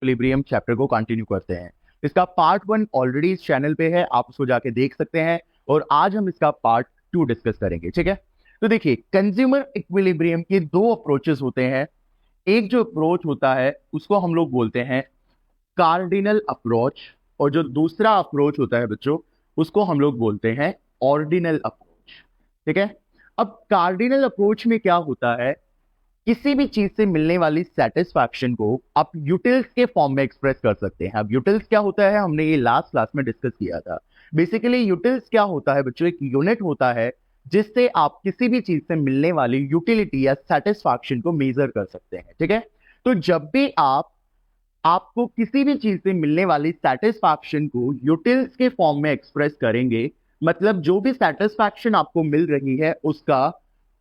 Equilibrium chapter को continue करते हैं। इसका पार्ट 1 ऑलरेडी इस चैनल पे है, आप उसको जाके देख सकते हैं, और आज हम इसका पार्ट 2 डिस्कस करेंगे। ठीक है, तो देखिए कंज्यूमर इक्विलिब्रियम के दो अप्रोचेस होते हैं। एक जो अप्रोच होता है उसको हम लोग बोलते हैं कार्डिनल अप्रोच, और जो दूसरा अप्रोच होता है बच्चों उसको हम लोग बोलते हैं ऑर्डिनल अप्रोच। ठीक है, अब कार्डिनल अप्रोच में क्या होता है, किसी भी चीज से मिलने वाली सेटिस्फैक्शन को आप यूटिल्स के फॉर्म में एक्सप्रेस कर सकते हैं। अब यूटिल्स क्या होता है, हमने ये लास्ट क्लास में डिस्कस किया था। बेसिकली यूटिल्स क्या होता है बच्चों, एक यूनिट होता है जिससे आप किसी भी चीज से मिलने वाली यूटिलिटी या सेटिस्फैक्शन को मेजर कर सकते हैं। ठीक है, तो जब भी आपको किसी भी चीज से मिलने वाली सेटिस्फैक्शन को यूटिल्स के फॉर्म में एक्सप्रेस करेंगे, मतलब जो भी सेटिस्फैक्शन आपको मिल रही है उसका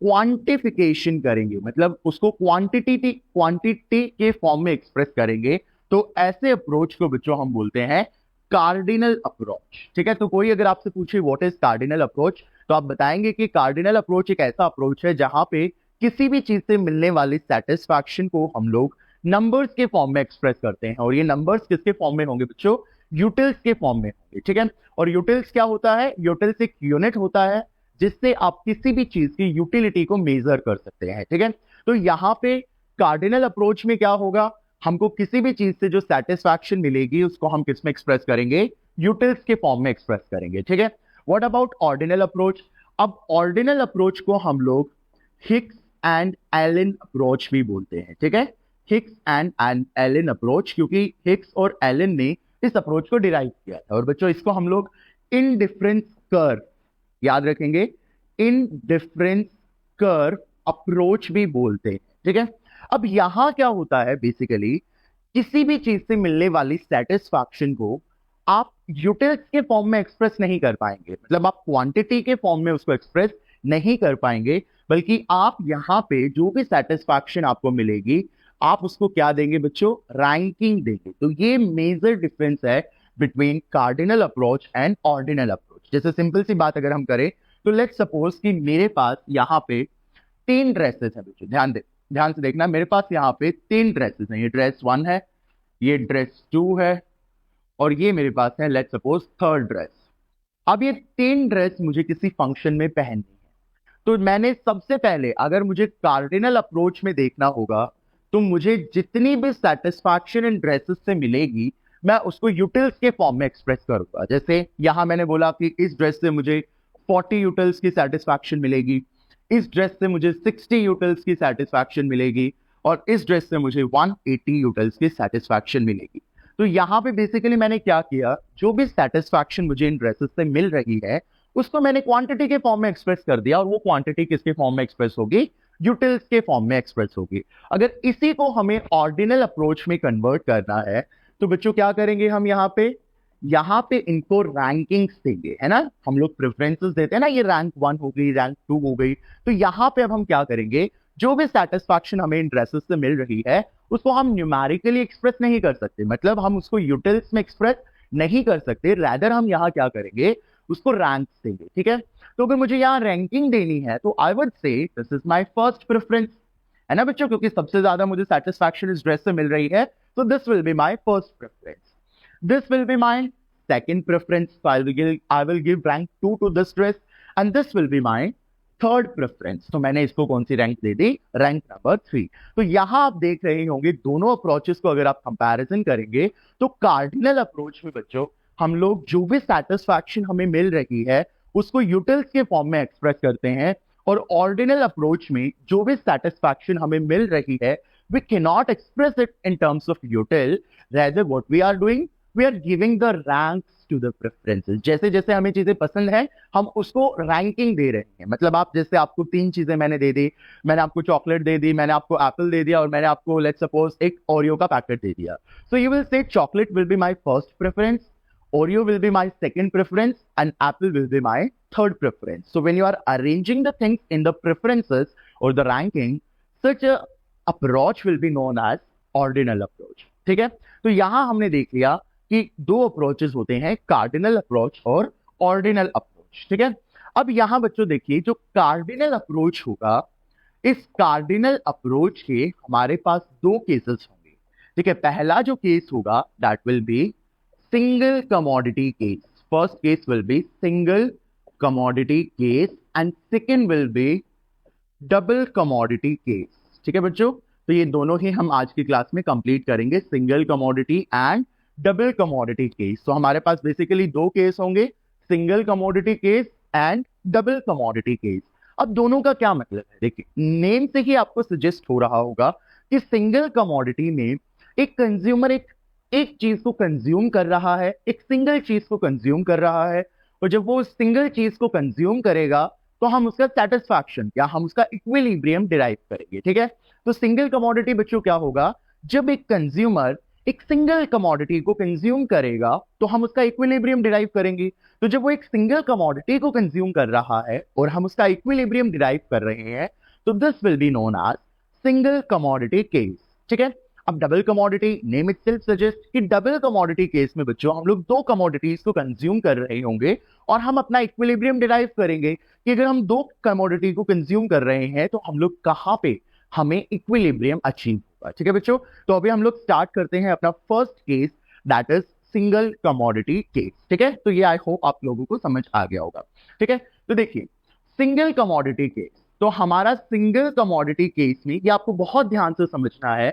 क्वांटिफिकेशन करेंगे, मतलब उसको क्वांटिटी के फॉर्म में एक्सप्रेस करेंगे, तो ऐसे अप्रोच को बच्चों हम बोलते हैं कार्डिनल अप्रोच। ठीक है, तो कोई अगर आपसे पूछे व्हाट इज कार्डिनल अप्रोच, तो आप बताएंगे कि कार्डिनल अप्रोच एक ऐसा अप्रोच है जहां पे किसी भी चीज से मिलने वाली सेटिस्फैक्शन को हम लोग नंबर्स के फॉर्म में एक्सप्रेस करते हैं, और ये नंबर्स किसके फॉर्म में होंगे बच्चों, यूटिल्स के फॉर्म में होंगे। ठीक है, और यूटिल्स क्या होता है, यूटिल्स एक यूनिट होता है जिससे आप किसी भी चीज की यूटिलिटी को मेजर कर सकते हैं। ठीक है, तो यहां पे कार्डिनल अप्रोच में क्या होगा, हमको किसी भी चीज से जो सेटिस्फैक्शन मिलेगी उसको हम किस में एक्सप्रेस करेंगे, यूटिल्स के फॉर्म में एक्सप्रेस करेंगे। ठीक है, व्हाट अबाउट ऑर्डिनल अप्रोच, अब ऑर्डिनल अप्रोच को हम लोग हिक्स एंड एलन अप्रोच भी बोलते हैं। ठीक है, हिक्स एंड एलन अप्रोच, क्योंकि हिक्स और एलन ने इस अप्रोच को डिराइव किया था। और बच्चों इसको हम लोग इनडिफरेंस कर्व, याद रखेंगे, इनडिफरेंस कर्व अप्रोच भी बोलते हैं। ठीक है, अब यहां क्या होता है, बेसिकली किसी भी चीज से मिलने वाली सेटिस्फैक्शन को आप यूटिल्स के फॉर्म में एक्सप्रेस नहीं कर पाएंगे, मतलब आप क्वांटिटी के फॉर्म में उसको एक्सप्रेस नहीं कर पाएंगे, बल्कि आप यहां पे जो भी सेटिस्फैक्शन आपको मिलेगी आप उसको क्या देंगे बच्चों, रैंकिंग देंगे। तो ये मेजर डिफरेंस है between cardinal approach and ordinal approach. जैसे सिंपल सी बात अगर हम करें, तो लेट्स सपोज कि मेरे पास यहाँ पे 3 ड्रेसेस हैं बच्चों, ध्यान से देखना, मेरे पास यहाँ पे 3 ड्रेसेस हैं, ये ड्रेस 1 है, ये ड्रेस 2 है, और ये मेरे पास है लेट्स सपोज 3rd ड्रेस। अब ये 3 ड्रेस मुझे किसी फंक्शन में पहननी है, तो मैंने सबसे पहले अगर मुझे कार्डिनल अप्रोच में देखना होगा तो मुझे जितनी भी सेटिस्फैक्शन इन ड्रेसेस से मिलेगी मैं उसको यूटिल्स के फॉर्म में एक्सप्रेस करूंगा। जैसे यहां मैंने बोला कि इस ड्रेस से मुझे 40 यूटिल्स की सेटिस्फैक्शन मिलेगी, इस ड्रेस से मुझे 60 यूटिल्स की सेटिस्फैक्शन मिलेगी, और इस ड्रेस से मुझे 180 यूटिल्स की सेटिस्फैक्शन मिलेगी। तो यहां पे बेसिकली मैंने क्या किया, जो भी सेटिस्फैक्शन मुझे इन ड्रेसेस से मिल रही है उसको मैंने क्वांटिटी के फॉर्म में एक्सप्रेस कर दिया, और वो क्वांटिटी किसके फॉर्म में एक्सप्रेस होगी, यूटिल्स के फॉर्म में एक्सप्रेस होगी। अगर इसी को हमें ऑर्डिनल अप्रोच में कन्वर्ट करना है तो बच्चों क्या करेंगे, हम यहाँ पे इनको रैंकिंग्स देंगे, है ना, हम लोग प्रेफरेंसेस देते हैं ना, ये रैंक 1 हो गई, रैंक 2 हो गई। तो यहाँ पे अब हम क्या करेंगे, जो भी सेटिस्फैक्शन हमें इन ड्रेसेस से मिल रही है उसको हम न्यूमेरिकली एक्सप्रेस नहीं कर सकते, मतलब हम उसको यूटिल्स में एक्सप्रेस नहीं कर सकते, रैदर हम यहाँ क्या करेंगे, उसको रैंक्स देंगे। ठीक है, तो अगर मुझे यहाँ रैंकिंग देनी है तो I would say this is my first preference, है ना बच्चों, क्योंकि सबसे ज्यादा मुझे सेटिस्फैक्शन इस ड्रेस से मिल रही है, तो this will be my first preference. This will be my second preference, so I will give rank 2 to this dress, and this will be my third preference. तो मैंने इसको कौन सी रैंक दे दी, रैंक नंबर 3। तो यहां आप देख रहे होंगे दोनों अप्रोचेस को अगर आप कंपैरिजन करेंगे तो कार्डिनल अप्रोच में बच्चों हम लोग जो भी सेटिस्फैक्शन हमें मिल रही है उसको यूटिल्स के फॉर्म में एक्सप्रेस करते हैं, और ऑर्डिनल अप्रोच में जो भी सेटिस्फैक्शन हमें मिल रही है we can not express it in terms of util, rather what we are doing, we are giving the ranks to the preferences। जैसे जैसे हमें चीजें पसंद है हम उसको रैंकिंग दे रहे हैं, मतलब आप जैसे आपको 3 चीजें मैंने दे दी, मैंने आपको चॉकलेट दे दी, मैंने आपको एप्पल दे दिया, और मैंने आपको लेट्स सपोज एक ओरियो का पैकेट दे दिया। So you will say chocolate will be my first preference, Oreo will be my second preference, and Apple will be my third preference. So when you are arranging the things in the preferences or the ranking, such a approach will be known as ordinal approach। ठीक है, तो यहां हमने देख लिया कि 2 approaches होते हैं, कार्डिनल अप्रोच और ऑर्डिनल अप्रोच। ठीक है, अब यहां बच्चों देखिए जो कार्डिनल अप्रोच होगा, इस कार्डिनल अप्रोच के हमारे पास 2 केसेस होंगे। ठीक है, पहला जो केस होगा that will be single commodity case. First case will be single commodity case and second will be double commodity case. ठीक है बच्चों, तो ये दोनों ही हम आज की क्लास में कंप्लीट करेंगे, single commodity and double commodity case. तो हमारे पास बेसिकली दो केस होंगे, single commodity case and double commodity case. अब दोनों का क्या मतलब है, देखिए नेम से ही आपको सजेस्ट हो रहा होगा कि सिंगल कमोडिटी में एक कंज्यूमर एक चीज को कंज्यूम कर रहा है, एक सिंगल चीज को कंज्यूम कर रहा है, और जब वो सिंगल चीज को कंज्यूम करेगा तो हम उसका सेटिस्फैक्शन या हम उसका इक्विलिब्रियम डिराइव करेंगे. ठीक है, तो सिंगल कमोडिटी बच्चों क्या होगा, जब एक कंज्यूमर एक सिंगल कमोडिटी को कंज्यूम करेगा तो हम उसका इक्विलिब्रियम डिराइव करेंगे. तो जब वो एक सिंगल कमोडिटी को कंज्यूम कर रहा है और हम उसका इक्विलिब्रियम डिराइव कर रहे हैं, तो this will be known as single commodity case. ठीक है, अब double commodity name itself suggest कि डबल कमोडिटी केस में बच्चों हम लोग दो कमोडिटीज को कंज्यूम कर रहे होंगे और हम अपना इक्विलिब्रियम डिराइव करेंगे कि अगर हम दो कमोडिटी को कंज्यूम कर रहे हैं तो हम लोग कहां पे हमें इक्विलिब्रियम अचीव होगा. ठीक है बच्चों, तो अभी हम लोग स्टार्ट करते हैं अपना first case that is single commodity case. ठीक है, तो ये आई होप आप लोगों को समझ आ गया होगा. ठीक है, तो देखिए सिंगल कमोडिटी केस, तो हमारा सिंगल कमोडिटी केस में ये आपको बहुत ध्यान से समझना है.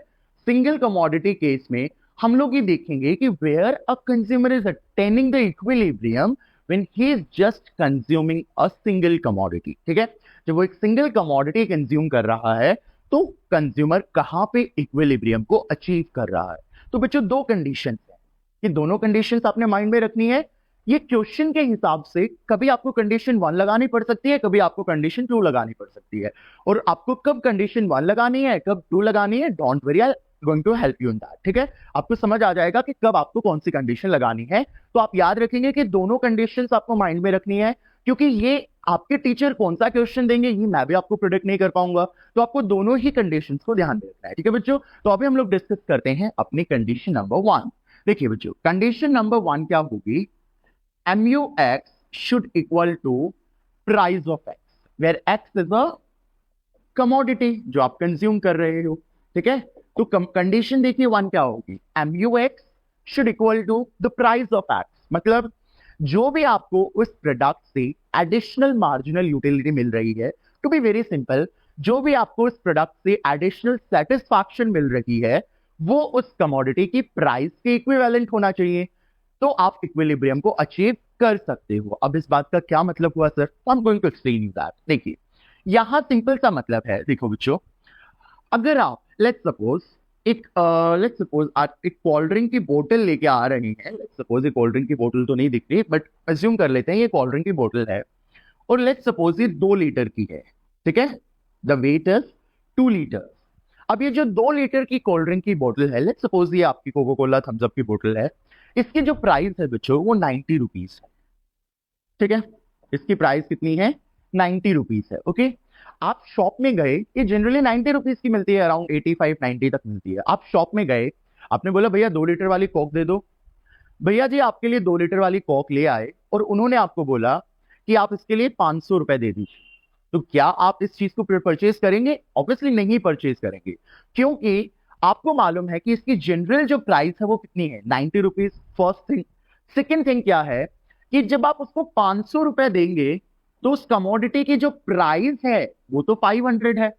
सिंगल कमोडिटी केस में हम लोग ये देखेंगे कि where a consumer is attaining the equilibrium when he is just consuming a single commodity. ठीक है, जब वो एक सिंगल कमोडिटी कंज्यूम कर रहा है तो कंज्यूमर कहां पे इक्विलिब्रियम को अचीव कर रहा है. तो बच्चों दो कंडीशंस हैं, ये दोनों कंडीशंस आपने माइंड में रखनी है. ये क्वेश्चन के हिसाब से कभी आपको कंडीशन 1 लगानी पड़ सकती है, कभी आपको कंडीशन 2 लगानी पड़ सकती है, और आपको कब कंडीशन 1 लगानी है कब 2 लगानी है, don't worry, I going to help you in that. ठीक है, आपको समझ आ जाएगा कि कब आपको कौन सी कंडीशन लगानी है. तो आप याद रखेंगे कि दोनों कंडीशंस आपको माइंड में रखनी है, क्योंकि ये आपके टीचर कौन सा क्वेश्चन देंगे ये मैं भी आपको प्रेडिक्ट नहीं कर पाऊंगा. तो आपको दोनों ही कंडीशंस को ध्यान में रखना है. ठीक है बच्चों, तो अभी हम लोग डिस्कस करते हैं अपनी कंडीशन नंबर 1. देखिए बच्चों, कंडीशन नंबर 1 क्या होगी, MUX should equal to price of X, where X is a commodity जो आप कंज्यूम कर रहे हो. ठीक है, तो कंडीशन देखिए 1 क्या होगी, MUX should equal to the price of X. मतलब जो भी आपको उस प्रोडक्ट से एडिशनल मार्जिनल यूटिलिटी मिल रही है, टू बी वेरी सिंपल, जो भी आपको उस प्रोडक्ट से एडिशनल सेटिस्फैक्शन मिल रही है वो उस कमोडिटी की प्राइस के इक्विवेलेंट होना चाहिए, तो आप इक्विलिब्रियम को अचीव कर सकते हो. अब इस बात का क्या मतलब हुआ sir, I am going to explain you that. देखिए यहां सिंपल सा मतलब है, देखो बच्चों, अगर आप लेट्स सपोज आप एक कोल्ड ड्रिंक की बोतल लेके आ रहे हैं, लेट्स सपोज एक कोल्ड ड्रिंक की बोतल तो नहीं दिख रही बट अज्यूम कर लेते हैं ये कोल्ड ड्रिंक की बोतल है, और लेट्स सपोज ये 2 लीटर की है. ठीक है, द वेट इज 2 लीटर. अब ये जो 2 लीटर की कोल्ड ड्रिंक की बोतल है, लेट्स सपोज ये आपकी कोका कोला थम्स अप की बोतल है, इसकी जो प्राइस है बच्चों वो 90 रुपीज है. ठीक है, इसकी प्राइस कितनी है, 90 रुपीज है. ओके, आप शॉप में गए, ये जनरली 90 रुपीज की मिलती है, अराउंड 85-90 तक मिलती है. आप शॉप में गए, आपने बोला भैया 2 लीटर वाली कोक दे दो. भैया जी आपके लिए 2 लीटर वाली कोक ले आए और उन्होंने आपको बोला कि आप इसके लिए 500 रुपए दे दीजिए. तो क्या आप इस चीज को परचेज करेंगे? ऑब्वियसली नहीं परचेज करेंगे, क्योंकि आपको मालूम है कि इसकी जनरल जो प्राइस है वो कितनी है, 90 rupees. First thing. Second thing क्या है कि जब आप उसको 500 रुपए देंगे तो उस कमोडिटी की जो प्राइस है वो तो 500 है,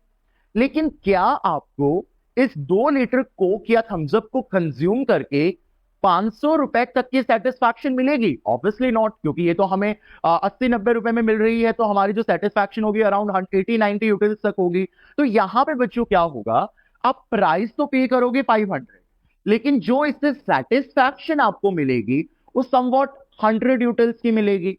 लेकिन क्या आपको इस 2 लीटर कोक या थम्सअप को कंज्यूम करके 500 रुपए तक की सेटिस्फैक्शन मिलेगी? ऑब्वियसली नॉट, क्योंकि ये तो हमें 80-90 रुपए में मिल रही है, तो हमारी जो सेटिस्फैक्शन होगी अराउंड 80-90 रुपीज तक होगी. तो यहां पे बच्चों क्या होगा, आप प्राइस तो पे करोगे 500, लेकिन जो इससे सेटिस्फैक्शन आपको मिलेगी वो समवॉट 100 यूटिल्स की मिलेगी.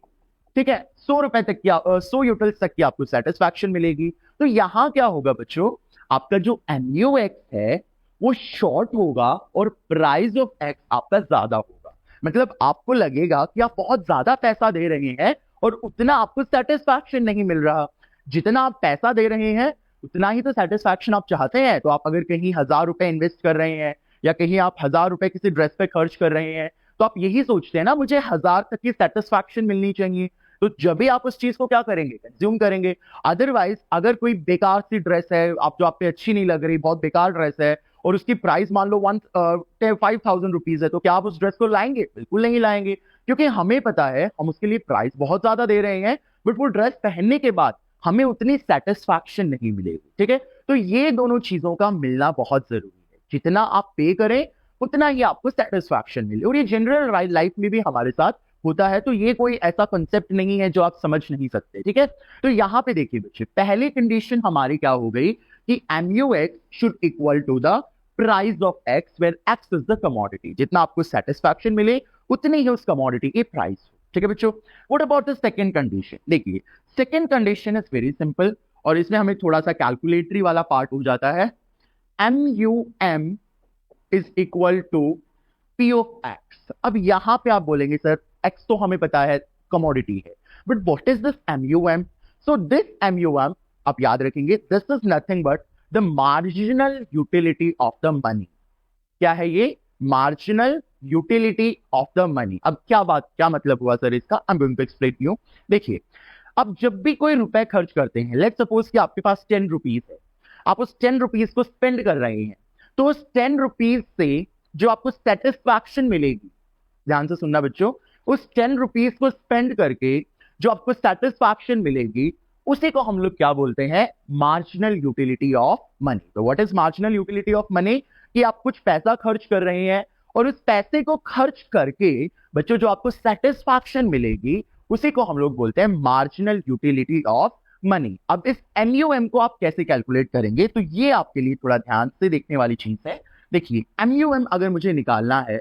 ठीक है, 100 रुपए तक की 100 यूटिल्स तक की आपको सेटिस्फैक्शन मिलेगी. तो यहां क्या होगा बच्चों, आपका जो MUX है वो शॉर्ट होगा और प्राइस ऑफ एक्स आपका ज्यादा होगा. मतलब आपको लगेगा कि आप बहुत ज्यादा पैसा दे रहे हैं और उतना आपको सेटिस्फैक्शन नहीं मिल रहा. जितना आप पैसा दे रहे हैं उतना ही तो सेटिस्फैक्शन आप चाहते हैं. तो आप अगर कहीं 1000 रुपए इन्वेस्ट कर रहे हैं या कहीं आप 1000 रुपए किसी ड्रेस पे खर्च कर रहे हैं, तो आप यही सोचते हैं ना, मुझे 1000 तक की सेटिस्फैक्शन मिलनी चाहिए. तो जब भी आप उस चीज को क्या करेंगे, कंज्यूम करेंगे. अदरवाइज अगर कोई बेकार सी ड्रेस है आप जो आप पे अच्छी नहीं लग रही, बहुत बेकार ड्रेस है, और उसकी प्राइस मान लो 5,000 रुपीज है, तो क्या आप उस ड्रेस को लाएंगे? बिल्कुल नहीं लाएंगे, क्योंकि हमें पता है हम उसके लिए प्राइस बहुत ज्यादा दे रहे हैं, बट वो ड्रेस पहनने के बाद हमें उतनी सेटिस्फैक्शन नहीं मिलेगी। ठीक है, तो ये दोनों चीजों का मिलना बहुत जरूरी है। जितना आप पे करें उतना ही आपको सेटिस्फैक्शन मिले, और ये जनरल लाइफ में भी हमारे साथ होता है। तो ये कोई ऐसा कॉन्सेप्ट नहीं है जो आप समझ नहीं सकते। ठीक है, तो यहां पे देखिए बच्चे, पहली कंडीशन हमारी क्या हो गई कि MUX should equal to the price of X, where X is the commodity. जितना आपको सेटिस्फैक्शन मिले उतनी ही उस कमोडिटी की प्राइस हो। ठीक है बच्चों, what about the second condition? देखिए second condition is very simple, और इसमें हमें थोड़ा सा कैलकुलेटरी वाला पार्ट हो जाता है। MUM is equal to P of X. अब यहां पे आप बोलेंगे सर एक्स तो हमें पता है कमोडिटी है, but what is this MUM? So this MUM आप याद रखेंगे, this is nothing but the marginal utility of the money. क्या है ये? Marginal utility of the money. अब क्या मतलब हुआ सर इसका? I am going to explain you. देखिए, अब जब भी कोई रुपए खर्च करते हैं, लेट्स सपोज कि आपके पास 10 रुपीज है, आप उस 10 रुपीज को स्पेंड कर रहे हैं, तो उस 10 रुपीज से जो आपको सेटिस्फैक्शन मिलेगी, ध्यान से सुनना बच्चों, उस 10 रुपीज को स्पेंड करके जो आपको सेटिस्फैक्शन मिलेगी उसी को हम लोग क्या बोलते हैं? Marginal utility of money. तो what is marginal utility of money? कि आप कुछ पैसा खर्च कर रहे हैं और उस पैसे को खर्च करके बच्चों जो आपको सेटिस्फैक्शन मिलेगी उसी को हम लोग बोलते हैं मार्जिनल यूटिलिटी ऑफ मनी। अब इस MUM को आप कैसे कैलकुलेट करेंगे? तो ये आपके लिए थोड़ा ध्यान से देखने वाली चीज है। देखिए MUM अगर मुझे निकालना है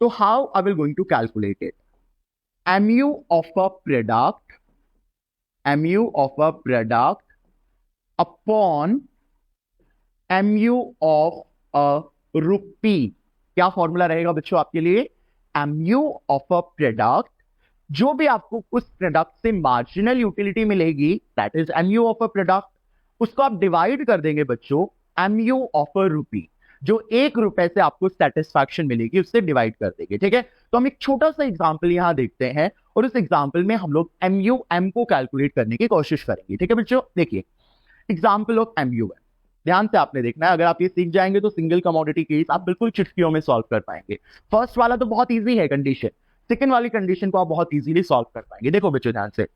तो how I will going to calculate it? MU of a product upon MU of a rupee। क्या फॉर्मूला रहेगा बच्चों आपके लिए? MU of a product, जो भी आपको उस प्रोडक्ट से मार्जिनल यूटिलिटी मिलेगी, that is MU of a product, उसको आप डिवाइड कर देंगे बच्चों MU of a rupee, जो 1 रुपए से आपको सेटिस्फैक्शन मिलेगी उससे डिवाइड कर देंगे। ठीक है, तो हम एक छोटा सा एग्जांपल यहां देखते हैं और उस एग्जांपल में हम लोग MUM को कैलकुलेट करने की कोशिश करेंगे। ठीक है बच्चों, देखिए एग्जांपल ऑफ MUM, ध्यान से आपने देखना है। अगर आप ये सीख जाएंगे तो सिंगल कमोडिटी केस आप बिल्कुल चुटकियों में सॉल्व कर पाएंगे। फर्स्ट वाला तो बहुत ईजी है कंडीशन, सेकेंड वाली कंडीशन को आप बहुत इजीली सॉल्व कर पाएंगे। देखो बच्चों ध्यान से,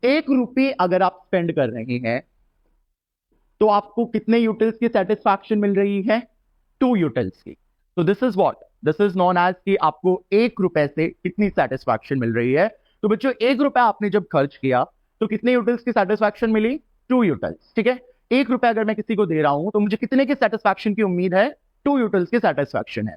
1 रुपये अगर आप स्पेंड कर रहे हैं तो आपको कितने यूटिल्स की सेटिस्फैक्शन मिल रही है? 2 यूटिल्स की। तो this is what, this is known as कि आपको 1 रुपए से कितनी सेटिस्फैक्शन मिल रही है। तो बच्चों 1 रुपया आपने जब खर्च किया तो कितने यूटिल्स की सेटिस्फैक्शन मिली? 2 यूटिल्स। ठीक है, 1 रुपया अगर मैं किसी को दे रहा हूं तो मुझे कितने की सेटिस्फैक्शन की उम्मीद है? 2 यूटिल्स की सेटिस्फैक्शन है।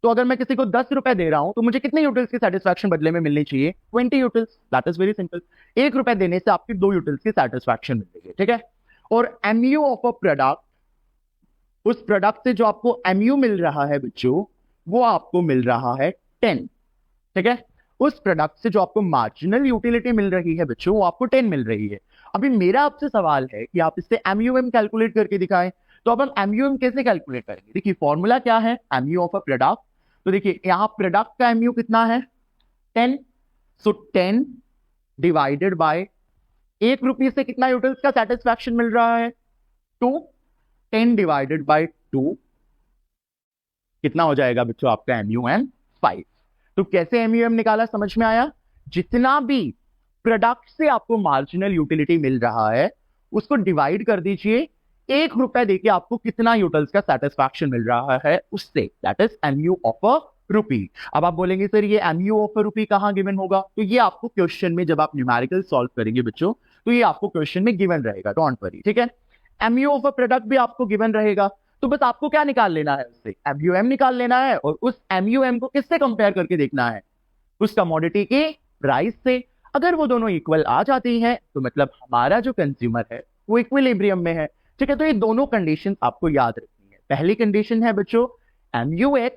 तो अगर मैं किसी को 10 रुपए दे रहा हूं तो मुझे कितने यूटिल्स की सेटिस्फैक्शन बदले में मिलनी चाहिए? 20 utils. That is very simple. 1 रुपए देने से आपकी 2 यूटिल्स की सेटिस्फैक्शन मिल रही है। ठीक है, और MU ऑफ अ प्रोडक्ट, उस प्रोडक्ट से जो आपको MU मिल रहा है बच्चों वो आपको मिल रहा है 10। ठीक है, उस प्रोडक्ट से जो आपको मार्जिनल यूटिलिटी मिल रही है बच्चों वो आपको 10 मिल रही है। अभी मेरा आपसे सवाल है कि आप इससे MUM कैलकुलेट करके दिखाएं। तो अब हम MUM कैसे कैलकुलेट करेंगे? देखिए फॉर्मूला क्या है MU ऑफ अ प्रोडक्ट। तो देखिए यहां प्रोडक्ट का MU कितना है? 10। सो 10 डिवाइडेड बाय 1 रुपये से कितना यूटिल्स का सेटिस्फैक्शन मिल रहा है? 2। 10 डिवाइडेड बाय 2 कितना हो जाएगा बच्चों आपका MUM? 5। तो कैसे MUM निकाला समझ में आया? जितना भी प्रोडक्ट से आपको मार्जिनल यूटिलिटी मिल रहा है उसको डिवाइड कर दीजिए 1 रुपए देके आपको कितना यूटिल्स का सेटिस्फैक्शन मिल रहा है उससे, that is MU of a rupee. अब आप बोलेंगे सर ये MU ऑफ अ रुपी कहां गिवन होगा? तो ये आपको क्वेश्चन में जब आप न्यूमेरिकल सॉल्व करेंगे बच्चों तो ये आपको क्वेश्चन में गिवन रहेगा, डोंट वरी। ठीक है, MU ऑफ अ प्रोडक्ट भी आपको गिवन रहेगा। तो बस आपको क्या निकाल लेना है उससे? MUM निकाल लेना है, और उस MUM को किससे कंपेयर करके देखना है? उस कमोडिटी के प्राइस से। अगर वो दोनों इक्वल आ जाती हैं तो मतलब हमारा जो कंज्यूमर है वो इक्विलिब्रियम में है। ठीक है, तो ये दोनों कंडीशन आपको याद रखनी है। पहली कंडीशन है बच्चों MUX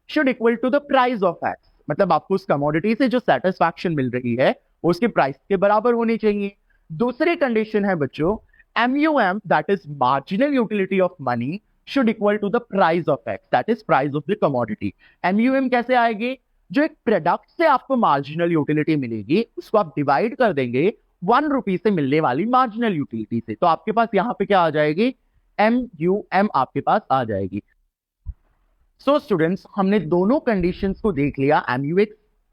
should equal to the price of X, मतलब आपको उस कमोडिटी से जो सेटिस्फैक्शन मिल रही है वो उसके प्राइस के बराबर होनी चाहिए। दूसरी कंडीशन है बच्चों MUM, that is marginal utility of money, should equal to the price of X, that is price of the commodity. MUM कैसे आएगी? जो एक प्रोडक्ट से आपको मार्जिनल यूटिलिटी मिलेगी उसको आप डिवाइड कर देंगे 1 रुपी से मिलने वाली मार्जिनल यूटिलिटी से। तो आपके पास यहां पे क्या आ जाएगी? MUM आपके पास आ जाएगी। सो स्टूडेंट्स, हमने दोनों कंडीशंस को देख लिया, MUX,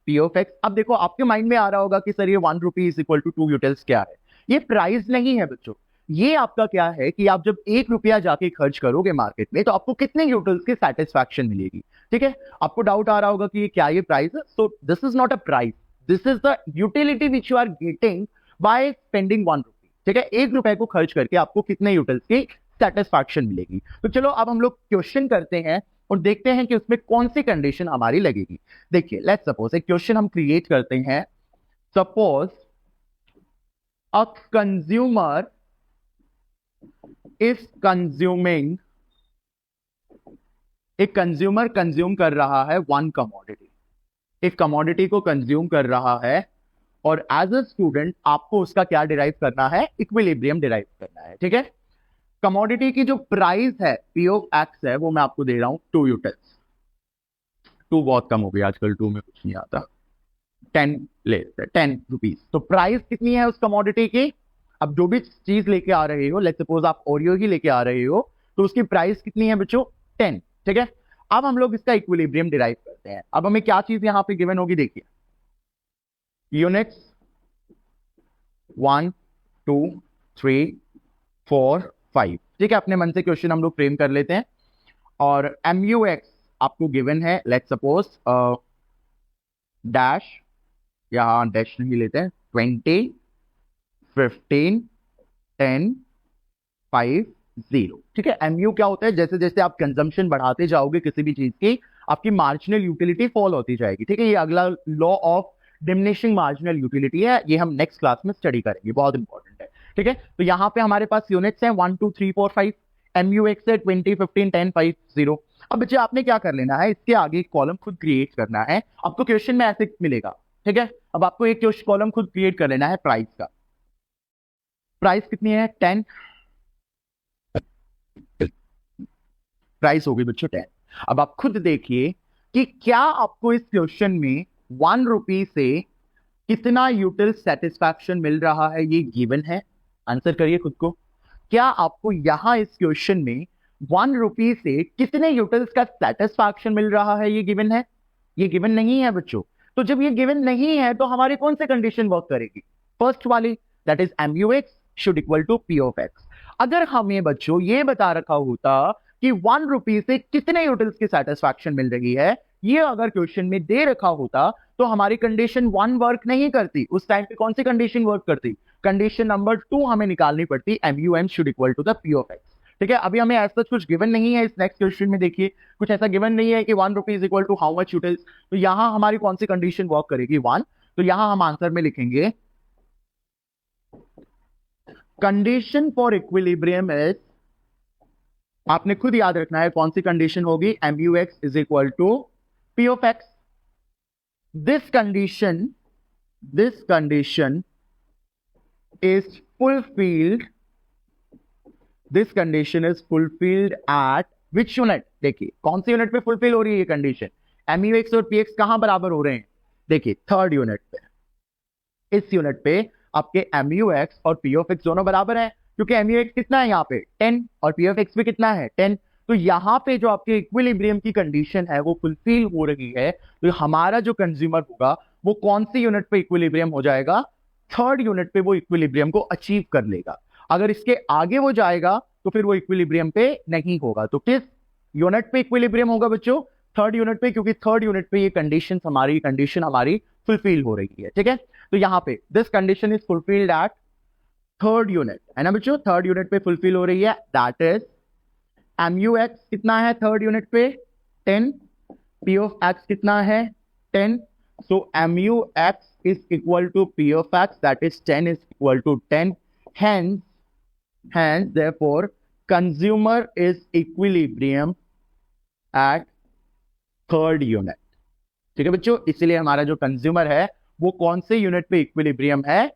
POFX। अब देखो आपके माइंड में आ रहा होगा कि सर ये 1 rupee is equal to 2 utils क्या है। ये प्राइस नहीं है बच्चों, ये आपका क्या है कि आप जब 1 रुपया जाके खर्च करोगे मार्केट में तो आपको कितने यूटिल्स की सेटिस्फैक्शन मिलेगी। ठीक है, आपको डाउट आ रहा होगा कि क्या ये प्राइस है। So this is not a price, this is the utility which you are getting by spending 1 rupee. ठीक है, 1 रुपए को खर्च करके आपको कितने यूटिल्स की सेटिस्फैक्शन मिलेगी। तो चलो अब हम लोग क्वेश्चन करते हैं और देखते हैं कि उसमें कौन सी कंडीशन हमारी लगेगी। देखिए, लेट्स सपोज एक क्वेश्चन हम क्रिएट करते हैं। Suppose a consumer is consuming, एक कंज्यूमर कंज्यूम कर रहा है 1 कमोडिटी, एक कमोडिटी को कंज्यूम कर रहा है और एज अ स्टूडेंट आपको उसका क्या डिराइव करना है, इक्विलिब्रियम डिराइव करना है। ठीक है, कमोडिटी की जो प्राइस है POX है वो मैं आपको दे रहा हूं 2 यूटिल्स। 2 बहुत कम हो गई आजकल, 2 में कुछ नहीं आता, 10 ले लेते हैं, 10 रुपीज। तो प्राइस कितनी है उस कमोडिटी की। अब जो भी चीज लेके आ रहे हो, लेट्स सपोज आप ओरियो ही लेके आ रहे हो, तो उसकी प्राइस कितनी है बच्चों, 10। ठीक है, अब हम लोग इसका इक्विलिब्रियम डिराइव करते हैं। अब हमें क्या चीज यहां पे गिवन होगी, देखिए यूनिट्स 1 2 3 4 5। ठीक है, अपने मन से क्वेश्चन हम लोग फ्रेम कर लेते हैं। और MUX आपको गिवन है, लेट्स सपोज डैश, यहां डैश नहीं लेते हैं, 20 15 10 5 0। ठीक है, MU क्या होता है, जैसे जैसे आप कंजम्पशन बढ़ाते जाओगे किसी भी चीज की, आपकी मार्जिनल यूटिलिटी फॉल होती जाएगी। ठीक है, ये अगला law of diminishing marginal utility है, ये हम नेक्स्ट क्लास में स्टडी करेंगे, बहुत इंपॉर्टेंट है। ठीक है, तो यहां पे हमारे पास यूनिट्स हैं 1 2 3 4 5, MUX है 20 15 10 5 0। अब बच्चे आपने क्या कर लेना है, इसके आगे एक कॉलम खुद क्रिएट करना है, आपको क्वेश्चन में ऐसे मिलेगा। ठीक है, अब आपको एक कॉलम खुद क्रिएट कर लेना है प्राइस का। प्राइस कितनी है, 10, प्राइस होगी बच्चों 10। अब आप खुद देखिए कि क्या आपको इस क्वेश्चन में 1 रुपी से कितना यूटिल सेटिस्फैक्शन मिल रहा है, ये गिवन है। आंसर करिए खुद को, क्या आपको यहां इस क्वेश्चन में 1 रुपी से कितने यूटिल्स का सेटिस्फैक्शन मिल रहा है, ये गिवन है। ये गिवन नहीं है बच्चों, तो जब ये गिवन नहीं है तो हमारी कौन सी कंडीशन वर्क करेगी, फर्स्ट वाली, that is MUX should equal to POFX। अगर हमें बच्चों ये बता रखा होता कि 1 रुपी से कितने यूटिल्स की सेटिस्फैक्शन मिल रही है, ये अगर क्वेश्चन में दे रखा होता तो हमारी कंडीशन 1 वर्क नहीं करती। उस टाइम पे कौन सी कंडीशन वर्क करती, कंडीशन नंबर 2 हमें निकालनी पड़ती, MUM should equal to the POFX। ठीक है, अभी हमें ऐसा कुछ गिवन नहीं है इस नेक्स्ट क्वेश्चन में। देखिए कुछ ऐसा गिवन नहीं है कि 1 rupee is equal to how much utils, तो यहां हमारी कौन सी कंडीशन वर्क करेगी, 1। तो यहां हम आंसर में लिखेंगे कंडीशन फॉर इक्विलिब्रियम इज, आपने खुद याद रखना है कौन सी कंडीशन होगी, MUX is equal to POFX। This condition is fulfilled, this condition is fulfilled at which unit. देखिए कौन सी यूनिट पे फुलफिल हो रही है ये कंडीशन, MUX और PX कहां बराबर हो रहे हैं, देखिए थर्ड यूनिट पे। इस यूनिट पे आपके MUX और POFX दोनों बराबर है, क्योंकि MUX कितना है यहाँ पे 10 और POFX भी कितना है 10। तो यहाँ पे जो आपके इक्विलिब्रियम की कंडीशन है वो फुलफिल हो रही है, तो हमारा जो कंज्यूमर होगा वो कौन सी यूनिट पे इक्विलिब्रियम हो जाएगा, थर्ड यूनिट पे वो इक्विलिब्रियम को अचीव कर लेगा। अगर इसके आगे वो जाएगा तो फिर वो इक्विलिब्रियम पे नहीं होगा। तो किस यूनिट पे इक्विलिब्रियम होगा बच्चों, थर्ड यूनिट पे, क्योंकि थर्ड यूनिट पे ये कंडीशन हमारी फुलफिल हो रही है। ठीक है, तो यहाँ पे this condition is fulfilled at third unit, है ना बच्चों, थर्ड यूनिट पे फुलफिल हो रही है। दैट इज MUX कितना है थर्ड यूनिट पे 10, POFX कितना है 10। सो MUX is equal to POFX, that is 10 is equal to 10. Hence therefore consumer is equilibrium at third unit। ठीक है बच्चों, इसलिए हमारा जो कंज्यूमर है वो कौन से यूनिट पे इक्विलिब्रियम है,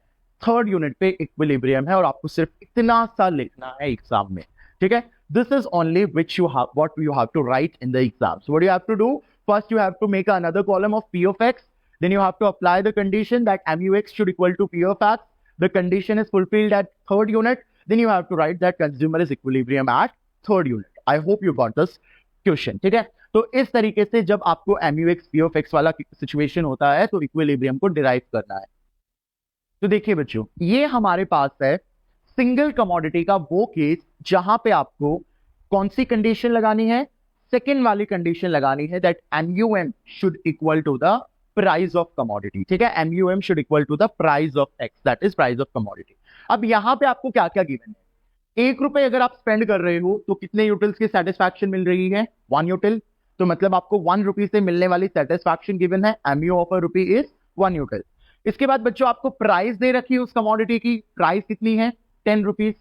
थर्ड यूनिट पे इक्विलिब्रियम है। और आपको सिर्फ इतना सा लिखना है एग्जाम में। ठीक है, this is only which you have, what you have to write in the exam. So what do you have to do, first you have to make another column of POFX, then you have to apply the condition that MUX should equal to POFX, the condition is fulfilled at third unit, then you have to write that consumer is equilibrium at third unit. I hope you got this question, ठीक है। तो इस तरीके से जब आपको MUX POF वाला situation होता है तो इक्विलिब्रियम को डिराइव करना है। तो देखिए बच्चों, ये हमारे पास है सिंगल कमोडिटी का वो केस जहां पे आपको कौन सी कंडीशन लगानी है, सेकेंड वाली कंडीशन लगानी है, that MUM should equal to the price of commodity, ठीक है। MUM should equal to the price of X, that is price of commodity. अब यहां पे आपको क्या क्या गिवन है, 1 रुपए अगर आप स्पेंड कर रहे हो तो कितने यूटिल्स की सेटिस्फैक्शन मिल रही है, 1 यूटिल। तो मतलब आपको 1 रुपी से मिलने वाली सेटिस्फैक्शन गिवन है, MU of a rupee is 1 यूटिल। इसके बाद बच्चों आपको प्राइस दे रखी है उस कमोडिटी की, प्राइस कितनी है, 10 रुपीज।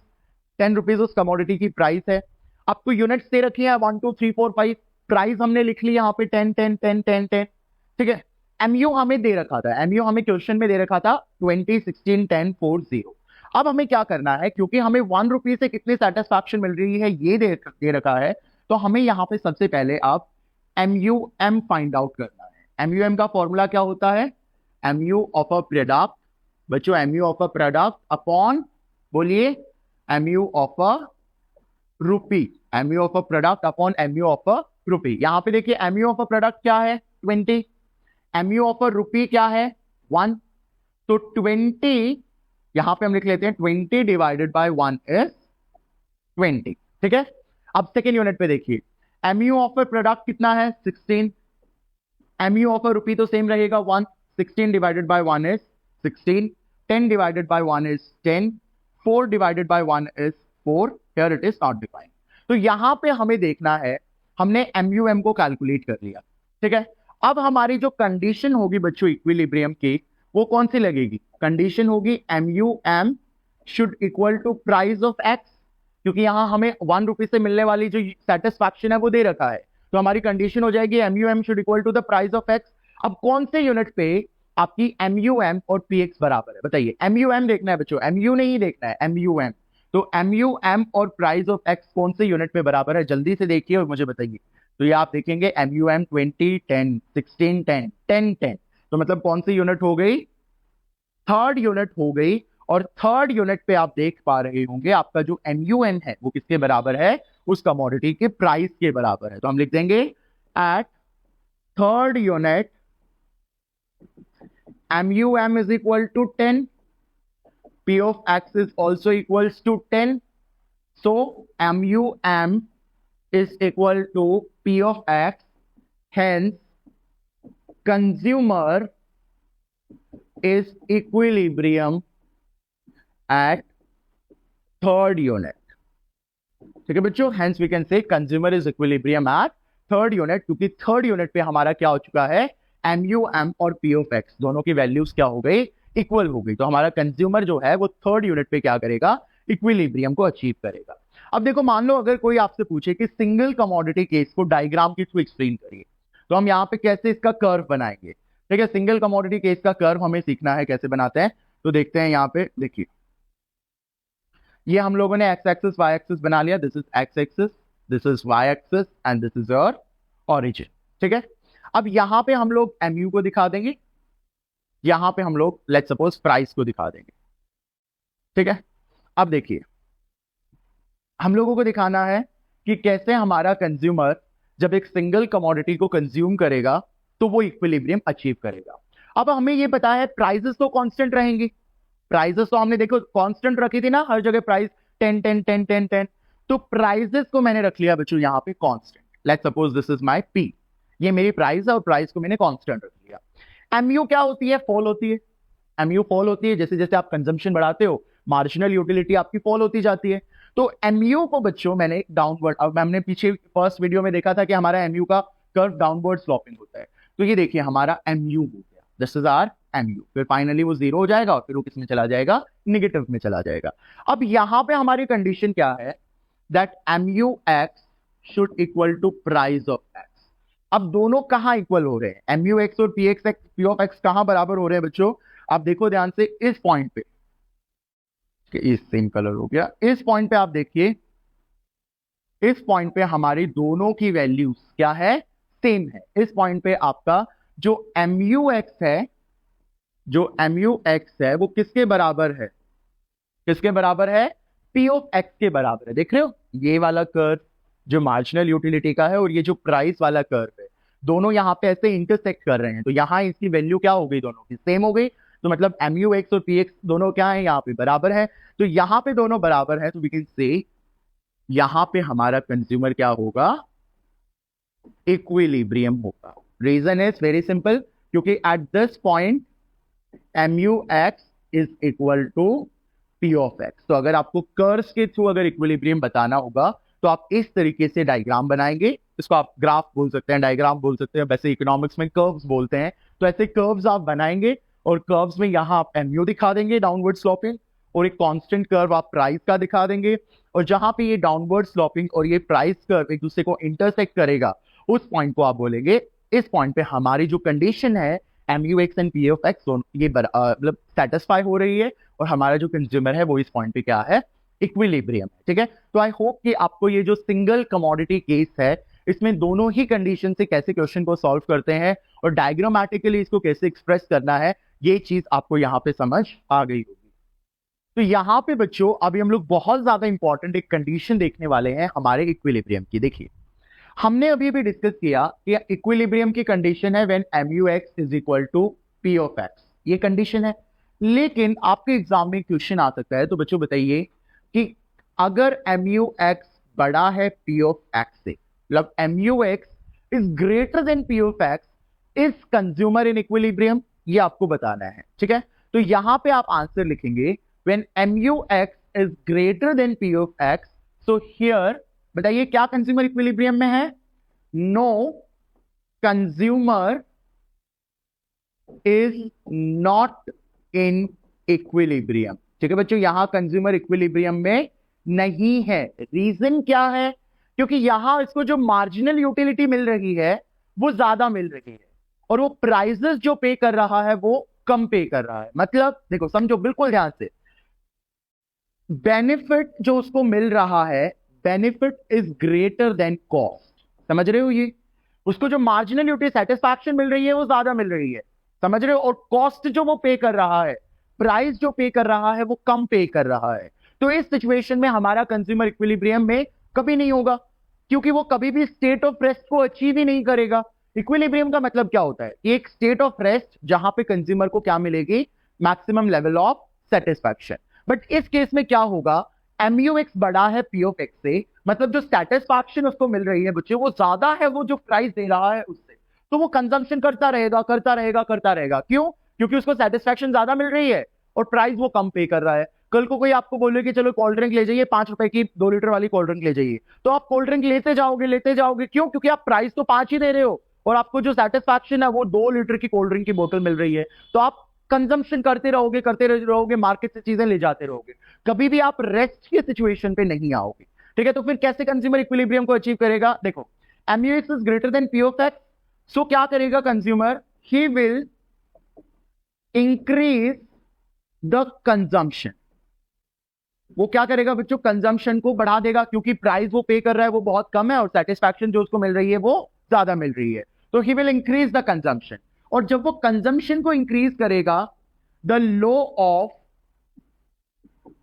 10 रुपीज उस कमोडिटी की प्राइस है। आपको यूनिट्स दे रखी है 1 2 3 4 5, प्राइस हमने लिख ली यहाँ पे 10 10 10 10 10, ठीक है। MU हमें दे रखा था, MU हमें क्वेश्चन में दे रखा था 20 16 10 4 0। अब हमें क्या करना है, क्योंकि हमें 1 रुपी से कितनी सेटिस्फैक्शन मिल रही है ये दे रखा है, तो हमें यहाँ पे सबसे पहले आप MUM फाइंड आउट करना है। MUM का फॉर्मूला क्या होता है, MU ऑफ अ प्रोडक्ट, बच्चों MU of a product upon, बोलिए, MU of a rupee, MU of a product upon MU of a rupee. यहां पे देखिए MU ऑफ अ प्रोडक्ट क्या है 20, MU ऑफ अ रुपी क्या है 1, तो 20 यहां पे हम लिख लेते हैं 20 डिवाइडेड बाय 1 इज 20, ठीक है। अब सेकेंड यूनिट पे देखिए, MU ऑफ अ प्रोडक्ट कितना है 16, MU ऑफ अ रुपी तो सेम रहेगा 1, 16 divided by 1 is 16, 10 divided by 1 is 10, 4 divided by 1 is 4, here it is not defined. तो यहां पे हमें देखना है, हमने MUM को कैलकुलेट कर लिया, ठीक है। अब हमारी जो कंडीशन होगी बच्चों इक्विलिब्रियम की, वो कौन सी लगेगी, कंडीशन होगी MUM should equal to price of X, क्योंकि यहां हमें 1 रुपी से मिलने वाली जो सेटिस्फैक्शन है वो दे रखा है, तो हमारी कंडीशन हो जाएगी MUM should equal to the price of X. अब कौन से यूनिट पे आपकी MUM और PX बराबर है, बताइए। MUM देखना है बच्चों, MU नहीं देखना है, MUM। तो MUM और प्राइस ऑफ एक्स कौन से यूनिट पे बराबर है, जल्दी से देखिए और मुझे बताइए। तो ये आप देखेंगे MUM 20 10 16 10 10 10, तो मतलब कौन सी यूनिट हो गई, थर्ड यूनिट हो गई। और थर्ड यूनिट पे आप देख पा रहे होंगे आपका जो MUM है वो किसके बराबर है, उस कमोडिटी के प्राइस के बराबर है। तो हम लिख देंगे at third unit MUM is equal to 10, P of X is also equals to 10, so MUM is equal to P of X, hence consumer is equilibrium at third unit, ठीक है बच्चों। hence we can say consumer is equilibrium at third unit, क्योंकि third unit पे हमारा क्या हो चुका है, MUM और P of X दोनों की वैल्यूज क्या हो गई, इक्वल हो गई। तो हमारा कंज्यूमर जो है वो थर्ड यूनिट पे क्या करेगा, इक्विलिब्रियम को अचीव करेगा। अब देखो, मान लो अगर कोई आपसे पूछे कि सिंगल कमोडिटी केस को डायग्राम के थ्रू एक्सप्लेन करिए, तो हम यहाँ पे कैसे इसका कर्व बनाएंगे, ठीक है। सिंगल कमोडिटी केस का कर्व हमें सीखना है कैसे बनाते हैं, तो देखते हैं। यहाँ पे देखिए, ये हम लोगों ने एक्स एक्सिस वाई एक्सिस बना लिया, this is X axis, this is Y axis and this is your origin, ठीक है। अब यहां पे हम लोग MU को दिखा देंगे, यहां पे हम लोग लेट्स सपोज प्राइस को दिखा देंगे, ठीक है। अब देखिए, हम लोगों को दिखाना है कि कैसे हमारा कंज्यूमर जब एक सिंगल कमोडिटी को कंज्यूम करेगा तो वो इक्विलिब्रियम अचीव करेगा। अब हमें ये पता है प्राइसेस तो कांस्टेंट रहेंगी, प्राइसेस तो हमने देखो कांस्टेंट रखी थी ना, हर जगह प्राइस 10 10 10 10 10, तो प्राइसेस को मैंने रख लिया बच्चों यहाँ पे constant. Let's suppose this is my P, ये मेरी प्राइस है और प्राइस को मैंने कांस्टेंट रख लिया। MU क्या होती है, फॉल होती है। MU फॉल होती है, जैसे जैसे आप कंजम्पशन बढ़ाते हो मार्जिनल यूटिलिटी आपकी फॉल होती जाती है। तो MU को बच्चों मैंने डाउनवर्ड, अब हमने पीछे फर्स्ट वीडियो में देखा था कि हमारा MU का कर्व डाउनवर्ड स्लोपिंग होता है, तो ये देखिए हमारा MU हो गया, दिस इज आवर MU। फिर फाइनली वो 0 हो जाएगा और फिर वो किस में चला जाएगा, निगेटिव में चला जाएगा। अब यहां पे हमारी कंडीशन क्या है, that MUX should equal to price of X। अब दोनों कहां इक्वल हो रहे हैं, MUX और P of X कहां बराबर हो रहे हैं बच्चों, आप देखो ध्यान से इस पॉइंट पे, इस सेम कलर हो गया, इस पॉइंट पे आप देखिए, इस पॉइंट पे हमारी दोनों की वैल्यूज क्या है, सेम है। इस पॉइंट पे आपका जो MUX है, जो MUX है वो किसके बराबर है, किसके बराबर है, P of X के बराबर है। देख रहे हो ये वाला कर्व, जो मार्जिनल यूटिलिटी का है और ये जो प्राइस वाला कर्व है, दोनों यहाँ पे ऐसे इंटरसेक्ट कर रहे हैं, तो यहाँ इसकी वैल्यू क्या हो गई, दोनों की सेम हो गई। तो मतलब MUX और PX दोनों क्या है, यहाँ पे बराबर है। तो यहाँ पे दोनों बराबर है, तो वी कैन से यहाँ पे हमारा कंज्यूमर क्या होगा, इक्विलिब्रियम होगा। रीजन इज वेरी सिंपल, क्योंकि at this point MUX is equal to P of X। तो अगर आपको कर्व्स के थ्रू अगर इक्विलिब्रियम बताना होगा तो आप इस तरीके से डायग्राम बनाएंगे। इसको आप ग्राफ बोल सकते हैं, डायग्राम बोल सकते हैं, वैसे इकोनॉमिक्स में कर्व्स बोलते हैं। तो ऐसे कर्व्स आप बनाएंगे और कर्व्स में यहां आप MU दिखा देंगे, डाउनवर्ड स्लोपिंग, और एक कांस्टेंट कर्व आप प्राइस का दिखा देंगे। और जहां पे ये डाउनवर्ड स्लोपिंग और ये प्राइस कर्व एक दूसरे को इंटरसेक्ट करेगा, उस पॉइंट को आप बोलेंगे, इस पॉइंट पे हमारी जो कंडीशन है MUX and P of X ये मतलब सेटिस्फाई हो रही है, और हमारा जो कंज्यूमर है वो इस पॉइंट पे क्या है, इक्विलिब्रियम है। ठीक है, तो आई होप कि आपको ये जो सिंगल कमोडिटी केस है, इसमें दोनों ही कंडीशन से कैसे क्वेश्चन को सॉल्व करते हैं और डायग्रामेटिकली इसको कैसे एक्सप्रेस करना है, ये चीज आपको यहाँ पे समझ आ गई होगी। तो यहाँ पे बच्चों अभी हम लोग बहुत ज्यादा इंपॉर्टेंट एक कंडीशन देखने वाले हैं हमारे इक्विलिब्रियम की। देखिए, हमने अभी भी डिस्कस किया कि इक्विलिब्रियम की कंडीशन है when MUX is equal to P of X, ये कंडीशन है। लेकिन आपके एग्जाम में क्वेश्चन आ सकता है, तो बच्चों बताइए कि अगर MUX बड़ा है P ऑफ X से, मतलब MUX is greater than P of X, is consumer in equilibrium, ये आपको बताना है। ठीक है, तो यहां पे आप आंसर लिखेंगे when MUX is greater than P of X, so here बताइए क्या कंज्यूमर इक्विलिब्रियम में है, no consumer is not in equilibrium. ठीक है बच्चों, यहां कंज्यूमर इक्विलिब्रियम में नहीं है। रीजन क्या है, क्योंकि यहां इसको जो मार्जिनल यूटिलिटी मिल रही है वो ज्यादा मिल रही है, और वो प्राइसेस जो पे कर रहा है वो कम पे कर रहा है। मतलब देखो, समझो बिल्कुल ध्यान से, बेनिफिट जो उसको मिल रहा है, benefit is greater then cost. समझ रहे हो, ये उसको जो मार्जिनल यूटिलिटी सेटिस्फैक्शन मिल रही है वो ज्यादा मिल रही है, समझ रहे हो, और कॉस्ट जो वो पे कर रहा है, प्राइस जो पे कर रहा है वो कम पे कर रहा है। तो इस सिचुएशन में हमारा कंज्यूमर इक्विलिब्रियम में कभी नहीं होगा, क्योंकि वो कभी भी स्टेट ऑफ रेस्ट को अचीव ही नहीं करेगा। इक्विलिब्रियम का मतलब क्या होता है, एक स्टेट ऑफ रेस्ट जहां पे कंज्यूमर को क्या मिलेगी, maximum level of satisfaction. But इस केस में क्या होगा, MUX बड़ा है P ऑफ X से, मतलब जो सेटिस्फैक्शन उसको मिल रही है बच्चे वो ज्यादा है वो जो प्राइस दे रहा है उससे, तो वो कंजम्पशन करता रहेगा करता रहेगा करता रहेगा। क्यों, क्योंकि उसको सेटिस्फैक्शन ज्यादा मिल रही है और प्राइस वो कम पे कर रहा है। कल को कोई आपको बोले कि चलो कोल्ड ड्रिंक ले जाइए, 5 रुपए की 2 लीटर वाली कोल्ड ड्रिंक ले जाइए, तो आप कोल्ड ड्रिंक लेते जाओगे। क्यों, क्योंकि आप प्राइस तो 5 ही दे रहे हो और आपको जो सेटिस्फैक्शन है वो 2 लीटर की कोल्ड ड्रिंक की बोतल मिल रही है। तो आप कंजम्पशन करते रहोगे, मार्केट से चीजें ले जाते रहोगे, कभी भी आप रेस्ट की सिचुएशन पे नहीं आओगे। ठीक है, तो फिर कैसे कंज्यूमर इक्विलिब्रियम को अचीव करेगा, देखो MUX is greater than P of X, सो क्या करेगा consumer, he will increase the consumption. वो क्या करेगा बच्चों, कंजम्पशन को बढ़ा देगा, क्योंकि प्राइस वो पे कर रहा है वो बहुत कम है और सेटिस्फैक्शन जो उसको मिल रही है वो ज्यादा मिल रही है। तो he will increase the consumption, और जब वो कंजम्पशन को इंक्रीज करेगा, the law of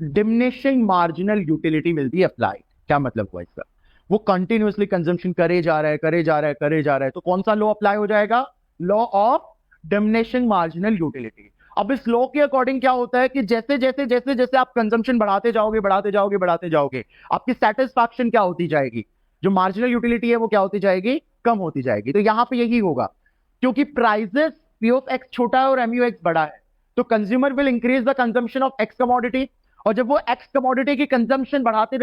diminishing marginal utility will be applied. क्या मतलब हुआ इसका, वो कंटिन्यूअसली कंजम्पशन करे जा रहा है, तो कौन सा लॉ अप्लाई हो जाएगा, law of diminishing marginal utility. अब इस लॉ के अकॉर्डिंग क्या होता है कि जैसे जैसे आप कंजम्पशन बढ़ाते जाओगे, आपकी सेटिस्फैक्शन क्या होती जाएगी, जो मार्जिनल यूटिलिटी है वो क्या होती जाएगी, कम होती जाएगी। तो यहां पे यही होगा, क्योंकि प्राइसेस P ऑफ X छोटा है और MUX बड़ा है, तो consumer will increase the consumption of X commodity, और जब वो X कमोडिटी की कंजम्पशन बढ़ाते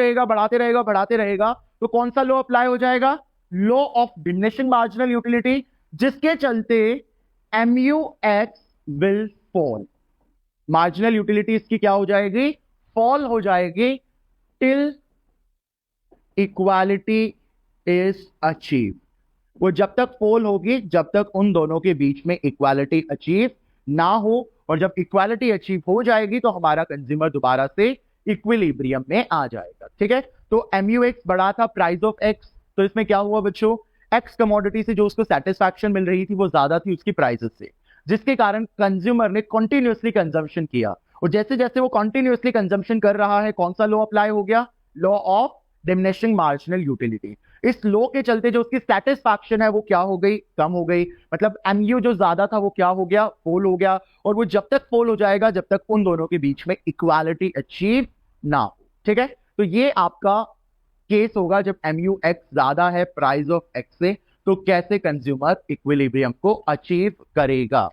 रहेगा, तो कौन सा लॉ अप्लाई हो जाएगा, law of diminishing marginal utility, जिसके चलते MUX will fall. Marginal utility इसकी क्या हो जाएगी, फॉल हो जाएगी, टिल इक्वालिटी इज अचीव। वो जब तक फॉल होगी जब तक उन दोनों के बीच में इक्वालिटी अचीव ना हो, और जब इक्वालिटी अचीव हो जाएगी तो हमारा कंज्यूमर दोबारा से इक्विलिब्रियम में आ जाएगा। ठीक है, तो MUX बड़ा था प्राइस ऑफ X, तो इसमें क्या हुआ बच्चों, X कमोडिटी से जो उसको सेटिस्फैक्शन मिल रही थी वो ज्यादा थी उसकी प्राइसेस से, जिसके कारण कंज्यूमर ने कंटिन्यूअसली कंजम्पशन किया, और जैसे जैसे वो कंटिन्यूअसली कंजम्पशन कर रहा है, कौन सा लॉ अप्लाई हो गया, law of diminishing marginal utility. इस लो के चलते जो उसकी सेटिस्फैक्शन है वो क्या हो गई, कम हो गई। मतलब एमयू जो ज्यादा था वो क्या हो गया, फोल हो गया। और वो जब तक फोल हो जाएगा जब तक उन दोनों के बीच में इक्वालिटी अचीव ना हो। ठीक है, तो ये आपका केस होगा जब एमयू एक्स ज्यादा है प्राइस ऑफ एक्स से, तो कैसे कंज्यूमर इक्विलिब्रियम को अचीव करेगा।